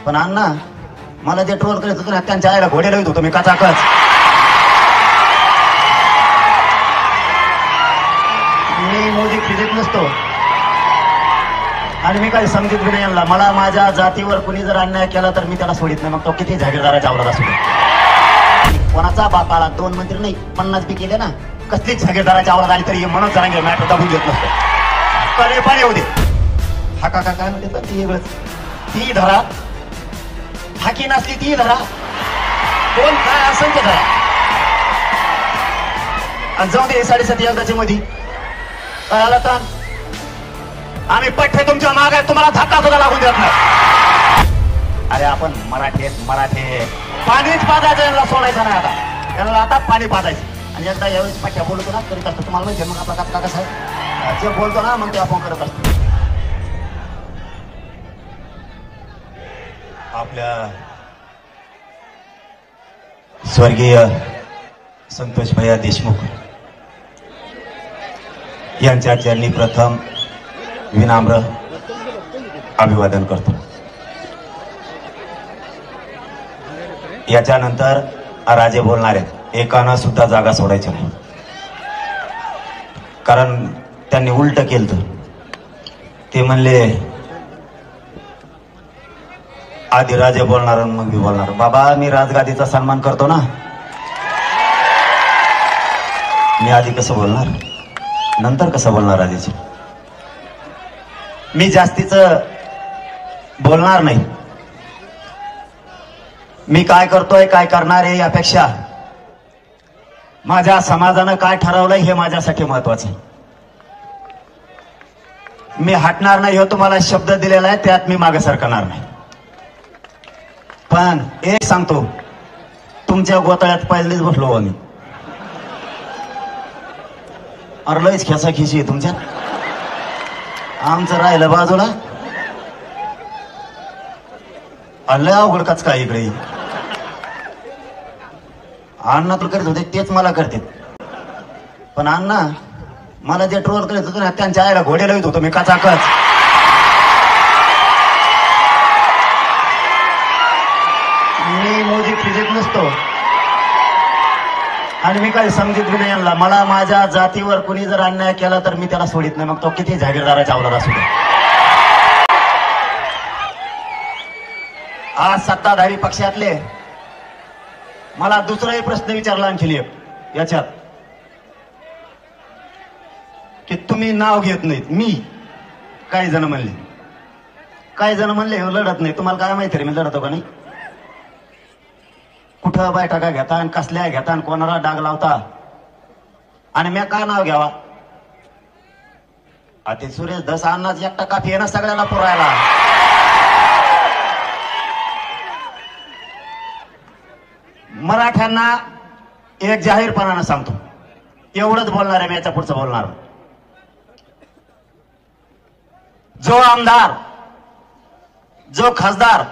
पण अण्णा मला जे ट्रोल करत होतं ना त्यांच्या आईला घोड्याला येत होतो मी कचाकच. मी मोदी फिरत नसतो आणि मी काही समजित बी नाही आणला. मला माझ्या जातीवर कुणी जर अन्याय केला तर मी त्याला सोडित नाही, मग तो किती जागीरदाराच्या आवडत असू दे. कोणाचा बापाला 2 मंत्री नाही 50 बी केले ना, कसलीच जागीरदाराच्या आवडत आली तरी म्हणून जरा मॅटर दाबून घेत नसतो. कळे पण येऊ दे. हा काका काय म्हणते ती वेगळंच. ती धरा हाकी नसली ती धरा, कोण काय असेल ते धरा. आणि जाऊ दे 7.5 एकदाची मध्ये काय आला तर आम्ही पठ्ठे तुमच्या माग आहे, तुम्हाला धक्का सुद्धा लागून देत नाही. अरे आपण मराठी पाणीच पाजायचं, यांना सोडायचं नाही. आता यांना आता पाणी पाजायचं. आणि एकदा यावेळेस पठ्ठ्या बोलतो ना करीत असतो तुम्हाला माहिती मग आपला कसा कसा आहे जे बोलतो ना मग ते आपण करत असतो. आपल्या स्वर्गीय संतोष भैया देशमुख यांच्या चरणी प्रथम विनम्र अभिवादन करतो. याच्यानंतर राजे बोलणार आहेत. एकानं सुद्धा जागा सोडायची नाही, कारण त्यांनी उलट केलं. ते म्हणले आधी राजे बोलणार मग मी बोलणार. बाबा मी राजगादीचा सन्मान करतो ना, मी आधी कसं बोलणार नंतर कसं बोलणार राजेची. मी जास्तीच बोलणार नाही. मी काय करतोय काय करणार आहे यापेक्षा माझ्या समाजानं काय ठरवलंय हे माझ्यासाठी महत्वाचं. मी हटणार नाही हे तुम्हाला शब्द दिलेला आहे, त्यात मी मागे सरकणार नाही. पण एक सांगतो, तुमच्या गोताळ्यात पहिलेच बसलो आम्ही. अरे लयच खेसाखिशी आहे तुमच्यात. आमचं राहिलं बाजूला. लय अवघड कच काय इकडे. अण्णा तर करत होते तेच मला करते. पण अण्णा मला जे ट्रोल करत होते ना त्यांच्या आईला घोड्याला येत होतो मी कचाकच. मी मोदी फिरत नसतो आणि मी काही समजित बी नाही आणला. मला माझ्या जातीवर कुणी जर अन्याय केला तर मी त्याला सोडित नाही, मग तो किती जागीरदाराच्या आवडत असू दे. आज सत्ताधारी पक्षातले मला दुसराही प्रश्न विचारला आणखी याच्यात की तुम्ही नाव घेत नाहीत. मी काही जण म्हणले लढत नाही. तुम्हाला काय माहिती रे मी लढतो का नाही. कुठं बैठका घेता आणि कसल्या घेता आणि कोणाला डाग लावता आणि मी काय नाव घ्यावा. ते सुरेश धस अन्नाच एकटा काफी आहे ना सगळ्याला पुरायला. मराठ्यांना एक जाहीरपणानं सांगतो, एवढंच बोलणार आहे मी, याच्या पुढचं बोलणार. जो आमदार जो खासदार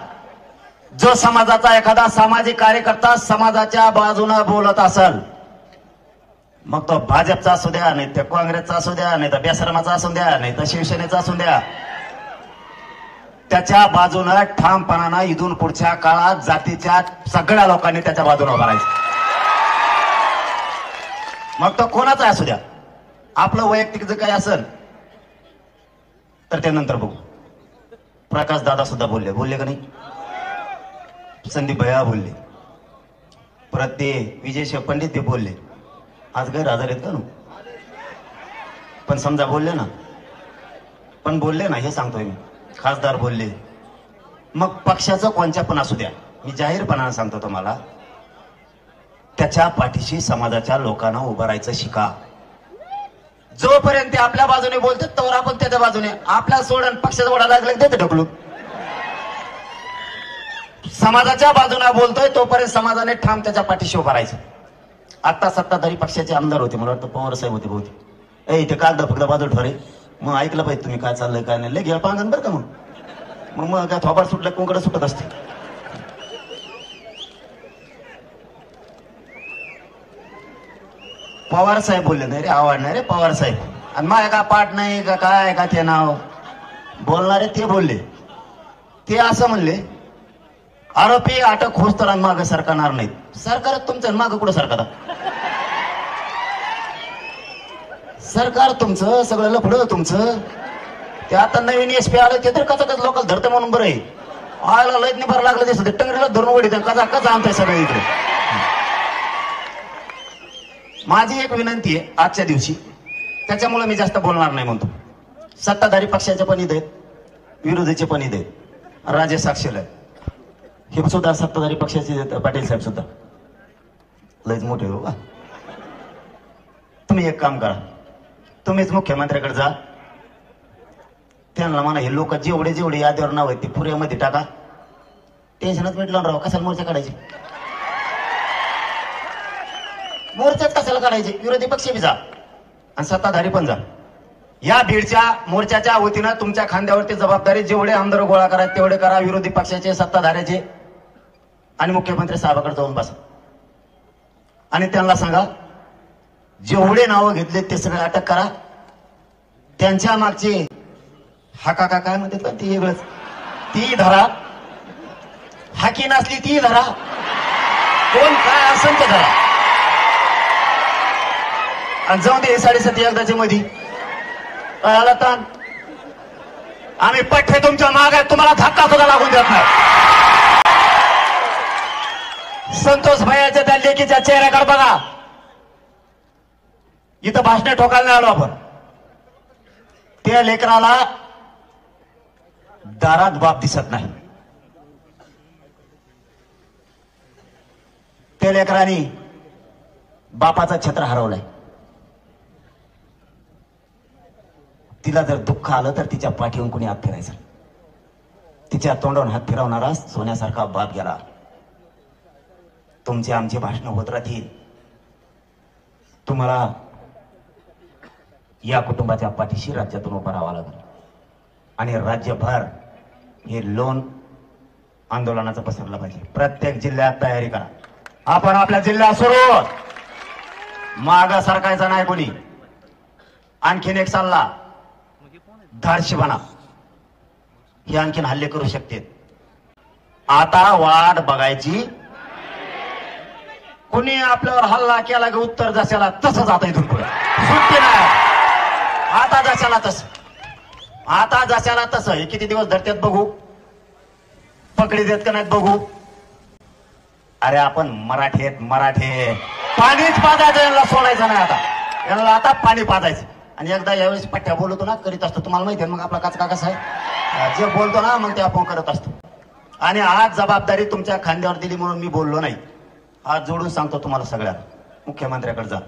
जो समाजाचा एखादा सामाजिक कार्यकर्ता समाजाच्या बाजूने बोलत असेल, मग तो भाजपचा असू द्या नाही तर काँग्रेसचा असू द्या नाही तर बेसरमाचा असू द्या नाही तर शिवसेनेचा असू द्या, त्याच्या बाजूने ठामपणानं इथून पुढच्या काळात जातीच्या सगळ्या लोकांनी त्याच्या बाजूने उभं राहायचं. मग तो कोणाचा असू द्या. आपलं वैयक्तिक जर काही असेल तर ते नंतर बघू. प्रकाश दादा सुद्धा बोलले का नाही. संदीप भैया बोलले, परत ते विजय पंडित ते बोलले. आज गैरहजर आहेत का? पण समजा बोलले ना हे सांगतोय मी. खासदार बोलले, मग पक्षाचं कोणत्या पण असू द्या, मी जाहीरपणानं सांगतो तुम्हाला, त्याच्या पाठीशी समाजाच्या लोकांना उभं राहायचं शिका. जोपर्यंत आपल्या बाजूने बोलतात तोवर आपण त्याच्या बाजूने. आपल्या सोडून पक्षाचा ओढा लागला देते ढकलून. समाजाच्या बाजूने बोलतोय तोपर्यंत समाजाने ठाम त्याच्या पाठीशी उभं राहायचं. आता सत्ताधारी पक्षाचे आमदार होते, मला वाटतं पवार साहेब होते बहुतेक. इथे कागद फक्त बाजू ठरे. मग ऐकलं पाहिजे तुम्ही काय चाललंय काय नाही. घ्या पांगण बरं का. मग काय थोबाड सुटलं कोणकडे सुटत असते. पवार साहेब बोलले नाही रे, आवड नाही रे पवार साहेब. आणि माझ्या का पाठ नाही का काय का ते नाव बोलणारे ते बोलले. ते असं म्हणले आरोपी अटक होस तर मागं सरकारणार नाहीत. सरकार तुमचं मागं कुठं सरकार? सरकार तुमचं सगळं लफडं तुमचं. ते आता नवीन एसपी आलं ते तर कचाकच लोकांना धरते म्हणून बरं आहे. आयला लयत नाही भर लागलं दिसत टंगरीला धरून वडीत कचा कचा आणताय सगळं इकडे. माझी एक विनंती आहे आजच्या दिवशी, त्याच्यामुळे मी जास्त बोलणार नाही म्हणतो. सत्ताधारी पक्षाचे पण इथे विरोधीचे पण इथे राजे साक्षीला आहे. हे सुद्धा सत्ताधारी पक्षाचे पाटील साहेब सुद्धा लयच मोठे हो का. तुम्ही एक काम करा, तुम्हीच मुख्यमंत्र्याकडे जा, त्यांना म्हणा हे लोक जेवढे जेवढे यादीवर नाव आहेत ते पुऱ्यामध्ये टाका. टेन्शनच भेटलं राव. कशाला मोर्चा काढायचे? मोर्चाच कशाला काढायचे? विरोधी पक्ष बी जा आणि सत्ताधारी पण जा. या बीडच्या मोर्चाच्या वतीनं तुमच्या खांद्यावरती जबाबदारी, जेवढे आमदार गोळा करायचे तेवढे करा. विरोधी पक्षाचे, सत्ताधाऱ्याचे आणि मुख्यमंत्री साहेबाकडे जाऊन बसा आणि त्यांना सांगा जेवढे नावं घेतले ते सगळे अटक करा. त्यांच्या मागचे हाका का काय म्हणतात का ती वेगळंच ती धरा. हाकी नसली ती धरा. कोण काय असेल ते धरा. आणि जाऊन दे 7.5 एकदाच्या मध्ये कळाला ताण. आम्ही पठ्ठे तुमच्या माग आहे, तुम्हाला धक्का सुद्धा लागून देत नाही. संतोष भैयाच्या त्या लेकीच्या चेहऱ्याकडे बघा. इथं भाषणे ठोकायला नाही आलो आपण. त्या लेकराला दारात बाप दिसत नाही. त्या लेकराने बापाचा छत्र हरवलाय. तिला जर दुःख आलं तर तिच्या पाठीवरून कोणी हात फिरायचा. तिच्या तोंडावरून हात फिरवणारा सोन्यासारखा बाप गेला. तुमचे आमचे भाषण होत राहतील. तुम्हाला या कुटुंबाच्या पाठीशी राज्यातून उभं राहावं लागेल आणि राज्यभर हे लोन आंदोलनाचं पसरलं पाहिजे. प्रत्येक जिल्ह्यात तयारी करा. आपण आपल्या जिल्ह्यात सुरू माग सरकायचा नाही कोणी. आणखीन एक सल्ला, धाडशीपणा हे आणखीन हल्ले करू शकते. आता वाट बघायची. कुणी आपल्यावर हल्ला केला की उत्तर जशाला तसं जाता इथून पुढे सुट्टी नाही. आता जशाला तसं, आता जशाला तसं. हे किती दिवस धरत्यात बघू, पकडी देत का नाहीत बघू. अरे आपण मराठी आहेत, मराठी. पाणीच पाजायचं, यांना सोडायचं नाही. आता यांना आता पाणी पाजायचं. आणि एकदा यावेळेस पट्ट्या बोलतो ना करीत असतो, तुम्हाला माहिती आहे मग आपला काचका कसा आहे. जे बोलतो ना मग ते आपण करत असतो. आणि आज जबाबदारी तुमच्या खांद्यावर दिली म्हणून मी बोललो नाही. आज जोडून सांगतो तुम्हाला सगळ्यांना, मुख्यमंत्र्याकडे जा,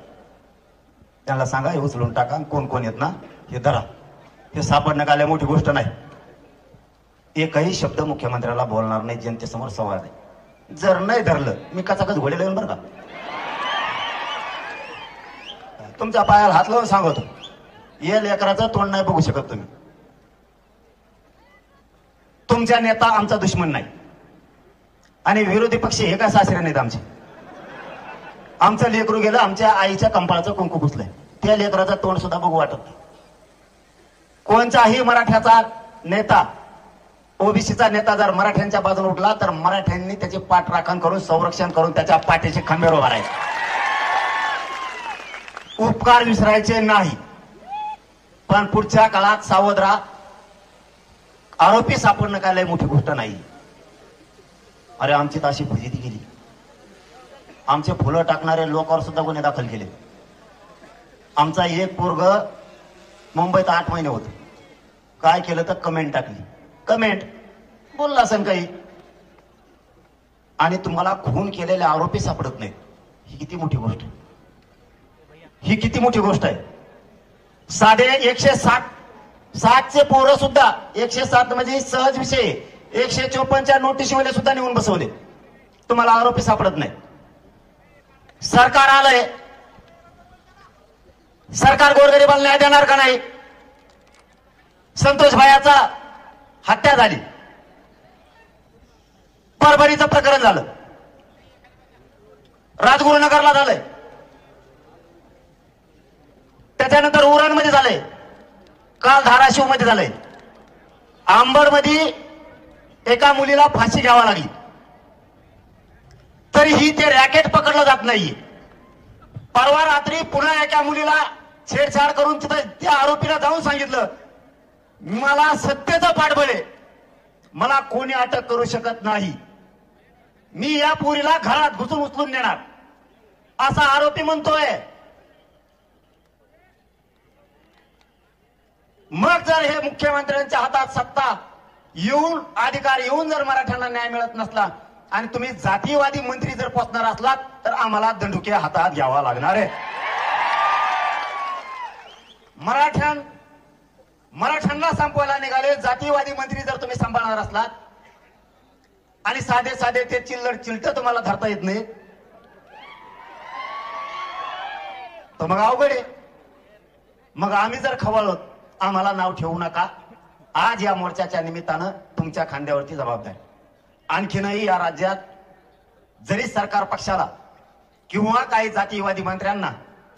त्यांना सांगा हे उचलून टाका. कोण कोण येत ना हे धरा. हे सापडणं काय मोठी गोष्ट नाही. एकही शब्द मुख्यमंत्र्याला बोलणार नाही. जनतेसमोर संवाद आहे. जर नाही धरलं मी कचाकच घोडे येऊन बरं का. तुमच्या पायाला हात लावून सांगतो, या लेकराचं तोंड नाही बघू शकत तुम्ही. तुमचा नेता आमचा दुश्मन नाही आणि विरोधी पक्ष हे काय सासरे नाहीत आमचे. आमचं लेकरू गेलं, आमच्या आईच्या कंपाळाचं कुंकू पुसलंय. त्या लेकराचं तोंड सुद्धा बघू वाटत नाही. कोणताही मराठ्याचा नेता, ओबीसीचा नेता जर मराठ्यांच्या बाजूने उठला तर मराठ्यांनी त्याचे पाठराखण करून, संरक्षण करून त्याच्या पाठीचे खंबेर उभा राहायचे. उपकार विसरायचे नाही. पण पुढच्या काळात सावध राहा. आरोपी सापडणं काय लय मोठी गोष्ट नाही. अरे आमची तर अशी फजिती गेली. आमचे फुलं टाकणारे लोकांवर सुद्धा गुन्हे दाखल केले. आमचा एक पोरग मुंबईत 8 महिने होत. काय केलं तर कमेंट टाकली. कमेंट बोलला असेल काही आणि तुम्हाला खून केलेले आरोपी सापडत नाहीत. ही किती मोठी गोष्ट, ही किती मोठी गोष्ट आहे. साधे 160चे पोरं सुद्धा 107 म्हणजे सहज विषय 154च्या नोटीसवाले सुद्धा नेऊन बसवले. तुम्हाला आरोपी सापडत नाही. सरकार आलंय, सरकार गोरगरिबाला न्याय देणार का नाही. संतोष भायाचा हत्या झाली, परभणीचं प्रकरण झालं, राजगुरुनगरला झालंय, त्याच्यानंतर उरणमध्ये झालंय, काल धाराशिव मध्ये झालंय, आंबडमध्ये एका मुलीला फाशी घ्यावा लागली. तरीही ते रॅकेट पकडलं जात नाही. परवा रात्री पुन्हा एका मुलीला छेडछाड करून तिथं त्या आरोपीला जाऊन सांगितलं, मला सत्तेचं पाठबळ आहे, मला कोणी अटक करू शकत नाही, मी या पोरीला घरात घुसून उचलून नेणार, असा आरोपी म्हणतोय. मग जर हे मुख्यमंत्र्यांच्या हातात सत्ता येऊन, अधिकार येऊन जर मराठ्यांना न्याय मिळत नसला आणि तुम्ही जातीवादी मंत्री जर पोचणार असलात तर आम्हाला दंडुके हातात घ्यावा लागणार आहे. मराठ्यांना संपवायला निघाले जातीवादी मंत्री जर तुम्ही सांभाळणार असलात आणि साधे साधे ते चिलट तुम्हाला धरता येत नाही तर मग अवघड आहे. मग आम्ही जर खवळलो, आम्हाला नाव ठेवू नका. आज या मोर्चाच्या निमित्तानं तुमच्या खांद्यावरती जबाबदारी. आणखीनही या राज्यात जरी सरकार पक्षाला किंवा काही जातीवादी मंत्र्यांना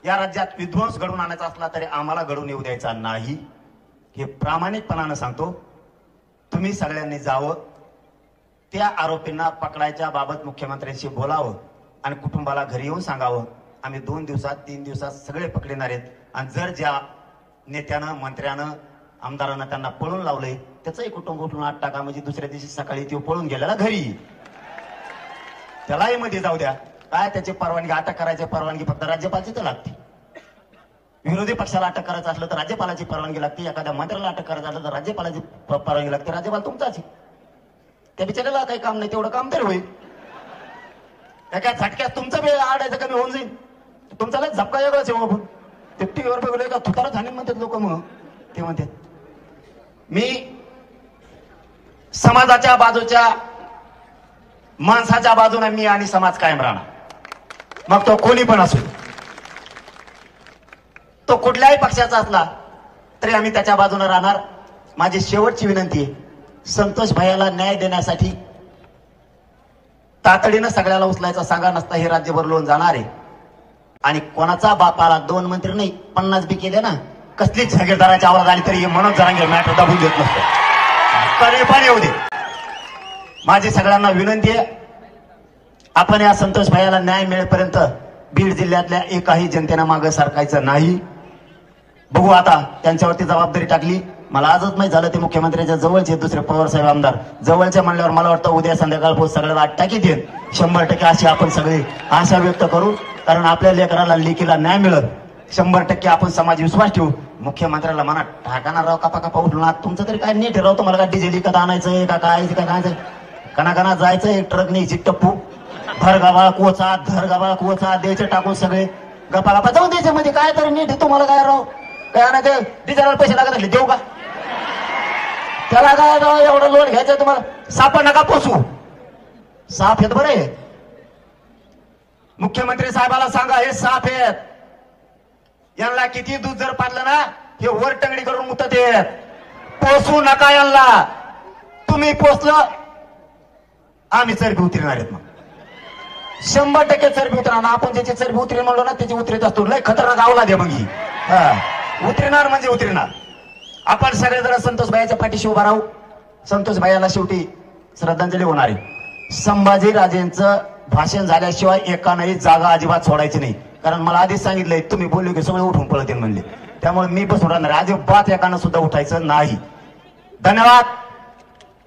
या राज्यात विध्वंस घडवून आणायचा असला तरी आम्हाला घडवून येऊ द्यायचा नाही, हे प्रामाणिकपणानं सांगतो. तुम्ही सगळ्यांनी जावं, त्या आरोपींना पकडायच्या बाबत मुख्यमंत्र्यांशी बोलावं आणि कुटुंबाला घरी येऊन सांगावं, आम्ही 2 दिवसात 3 दिवसात सगळे पकडणार आहेत. आणि जर ज्या नेत्यानं, मंत्र्यानं, आमदारांना त्यांना पळून लावलंय त्याचंही कुटुंब उठून आत टाका, म्हणजे दुसऱ्या दिवशी सकाळी तो पळून गेलेला घरी, त्यालाही मध्ये जाऊ द्या. काय त्याची परवानगी, अटक करायची परवानगी फक्त राज्यपालची तर लागते. विरोधी पक्षाला अटक करायचं असलं तर राज्यपालाची परवानगी लागते, एखाद्या मंत्र्याला अटक करायचं असलं तर राज्यपालाची परवानगी लागते. राज्यपाल तुमचाच, त्या बिचाराला काही काम नाही, तेवढं काम तरी होईल. एका झटक्यात तुमचं वेळ आडायचं कमी होऊन जाईल. तुमचा झपका वेगळाच आहे बाबू. ते टीव्हीवर बघलं का थुतारा झाले म्हणतात लोक, मग ते म्हणतात. मी समाजाच्या बाजूच्या माणसाच्या बाजूने मी आणि समाज कायम राहणार, मग तो कोणी पण असो, तो कुठल्याही पक्षाचा असला तरी आम्ही त्याच्या बाजूने राहणार. माझी शेवटची विनंती आहे, संतोष भैयाला न्याय देण्यासाठी तातडीनं सगळ्याला उचलायचा सांगा, नसता हे राज्यभर लोन जाणार आहे. आणि कोणाचा बापाला 2 मंत्री नाही 50 बी केले ना, कसलीच जागीरदाराची आवाज आली तरी मनोज जरांगे मॅटर दाबून देत नसतो. कधी पण येऊ दे. माझी सगळ्यांना विनंती आहे, आपण या संतोष भैयाला न्याय मिळेपर्यंत बीड जिल्ह्यातल्या एकाही जनतेनं मागे सरकायचं नाही. बघू आता त्यांच्यावरती जबाबदारी टाकली. मला आजच माहित झालं ते मुख्यमंत्र्यांच्या जवळचे दुसरे पवार साहेब आमदार जवळचे म्हणल्यावर मला वाटतं उद्या संध्याकाळ सगळ्याला अटॅकी देईल 100% अशी आपण सगळी आशा व्यक्त करू. कारण आपल्या लेकराला लेकीला न्याय मिळत 100% आपण समाज विश्वास ठेवू. मुख्यमंत्र्याला म्हणा ठाकाना राव कापा उठून तुमचं तरी काय नीट राव, तुम्हाला काय डिझेल विकत आणायचंय का काय कणा जायचंय ट्रक न्यायची टप्पू धर गावाळा कोचा द्यायचे टाकून सगळे गप्पा जाऊन द्यायचे मध्ये काय तरी नीट. तुम्हाला काय राव काय आणायचं, डिझेलला पैसे लागत असले देऊ का, त्याला काय राव एवढं लोन घ्यायचं तुम्हाला. साप नका पोसू, साप आहेत बरे. मुख्यमंत्री साहेबाला सांगा हे साप आहेत, यांना किती दूध जर पाडलं ना हे वर टंगडी करून मुतत आहेत. पोसू नका यांना. तुम्ही पोसलं आम्ही चरबी उतरणार आहेत. मग 100% चरबी उतरणार. आपण ज्याची चरबी उतरेल म्हणलो ना त्याची उतरत असतो. लय खतरनाक आवला दे मग ही उतरणार म्हणजे उतरणार. आपण सगळे जरा संतोष भाईच्या पाठीशी उभा राहू. संतोष भाईला शेवटी श्रद्धांजली होणार आहे. संभाजीराजेंचं भाषण झाल्याशिवाय एकानंही जागा अजिबात सोडायची नाही. कारण मला आधीच सांगितलंय तुम्ही बोलले की सगळे उठून पळतील म्हणले, त्यामुळे मी बसून राहणार. अजिबात एकानं सुद्धा उठायचं नाही. धन्यवाद.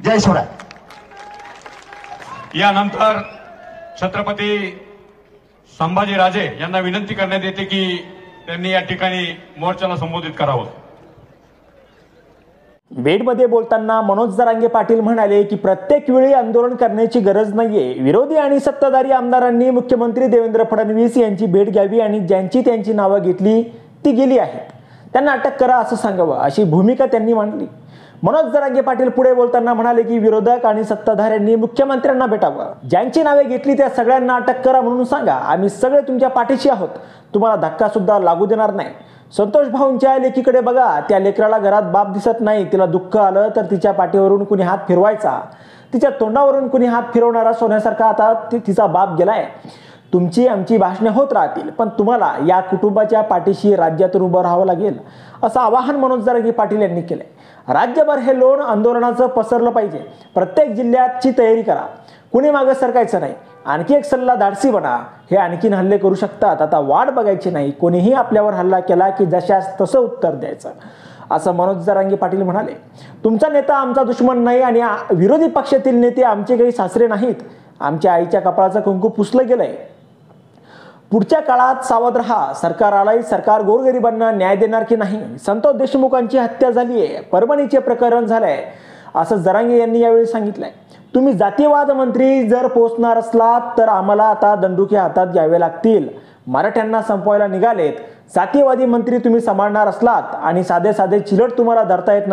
जय शिवराय. यानंतर छत्रपती संभाजीराजे यांना विनंती करण्यात येते की त्यांनी या ठिकाणी मोर्चाला संबोधित करावं. बीडमध्ये बोलताना मनोज जरांगे पाटील म्हणाले की प्रत्येक वेळी आंदोलन करण्याची गरज नाहीये. विरोधी आणि सत्ताधारी आमदारांनी मुख्यमंत्री देवेंद्र फडणवीस यांची भेट घ्यावी आणि ज्यांची त्यांची नावं घेतली ती गेली आहेत त्यांना अटक करा असं सांगावं, अशी भूमिका त्यांनी मांडली. मनोज जरांगे पाटील पुढे बोलताना म्हणाले की विरोधक आणि सत्ताधाऱ्यांनी मुख्यमंत्र्यांना भेटावं, ज्यांची नावे घेतली त्या सगळ्यांना अटक करा म्हणून सांगा. आम्ही सगळे तुमच्या पाठीशी आहोत, तुम्हाला धक्का सुद्धा लागू देणार नाही. संतोष भाऊंच्या लेकीकडे बघा, त्या लेकराला घरात बाप दिसत नाही. तिला दुःख आलं तर तिच्या पाठीवरून कुणी हात फिरवायचा, तिच्या तोंडावरून कुणी हात फिरवणारा सोन्यासारखा आता तिचा बाप गेलाय. तुमची आमची भाषणे होत राहतील, पण तुम्हाला या कुटुंबाच्या पाठीशी राज्यातून उभं राहावं लागेल, असं आवाहन मनोज जरांगे पाटील यांनी केलंय. राज्यभर हे लोण आंदोलनाचं पसरलं पाहिजे. प्रत्येक जिल्ह्याची तयारी करा, कुणी मागे सरकायचं नाही. आणखी एक सल्ला, धाडसी बना. हे आणखीन हल्ले करू शकतात. आता वाट बघायची नाही. कोणीही आपल्यावर हल्ला केला की जशास तसं उत्तर द्यायचं, असं मनोज जरांगे पाटील म्हणाले. तुमचा नेता आमचा दुश्मन नाही आणि विरोधी पक्षातील नेते आमचे काही सासरे नाहीत. आमच्या आईच्या कपाळाचं कुंकू पुसलं गेलंय. पुढच्या काळात सावध राहा. सरकार आलंय. सरकार गोरगरिबांना न्याय देणार की नाही. संतोष देशमुखांची हत्या झाली आहे. परभणीचे प्रकरण झालंय, असं जरांगे यांनी यावेळी सांगितलंय. तुम्ही जातीयवाद मंत्री जर पोचणार असलात तर आम्हाला आता दंडुके हातात घ्यावे लागतील. मराठ्यांना संपवायला निघालेत. जातीयवादी मंत्री तुम्ही सांभाळणार असलात आणि साधे साधे चिलट तुम्हाला धरता येत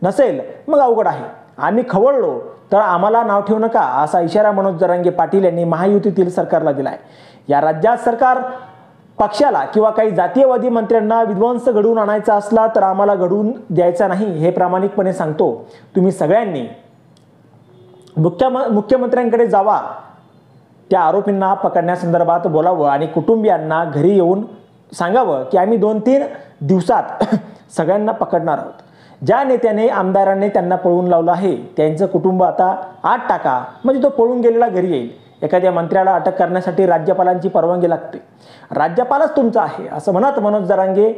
नसेल मग अवघड आहे. आम्ही खवळलो तर आम्हाला नाव ठेवू नका, असा इशारा मनोज जरांगे पाटील यांनी महायुतीतील सरकारला दिलाय. या राज्यात सरकार पक्षाला किंवा काही जातीयवादी मंत्र्यांना विध्वंस घडवून आणायचा असला तर आम्हाला घडवून द्यायचा नाही, हे प्रामाणिकपणे सांगतो. तुम्ही सगळ्यांनी मुख्यमंत्र्यांकडे जावा. त्या आरोपींना पकडण्यासंदर्भात बोलावं आणि कुटुंबियांना घरी येऊन सांगावं की आम्ही 2-3 दिवसात सगळ्यांना पकडणार आहोत. ज्या नेत्याने आमदारांनी त्यांना पळवून लावलं आहे त्यांचं कुटुंब आता आत टाका, म्हणजे तो पळून गेलेला घरी येईल. एखाद्या मंत्र्याला अटक करण्यासाठी राज्यपालांची परवानगी लागते. राज्यपालच तुमचा आहे असं म्हणत मनोज जरांगे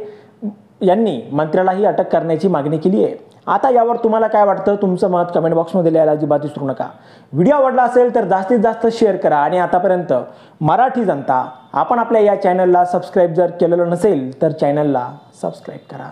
यांनी मंत्र्यालाही अटक करण्याची मागणी केली आहे. आता यावर तुम्हाला काय वाटतं? तुमचं मत कमेंट बॉक्समध्ये लिहायला अजिबात विसरू नका. व्हिडिओ आवडला असेल तर जास्तीत जास्त शेअर करा आणि आतापर्यंत मराठी जनता आपण आपल्या या चॅनलला सबस्क्राईब जर केलेलं नसेल तर चॅनलला सबस्क्राईब करा.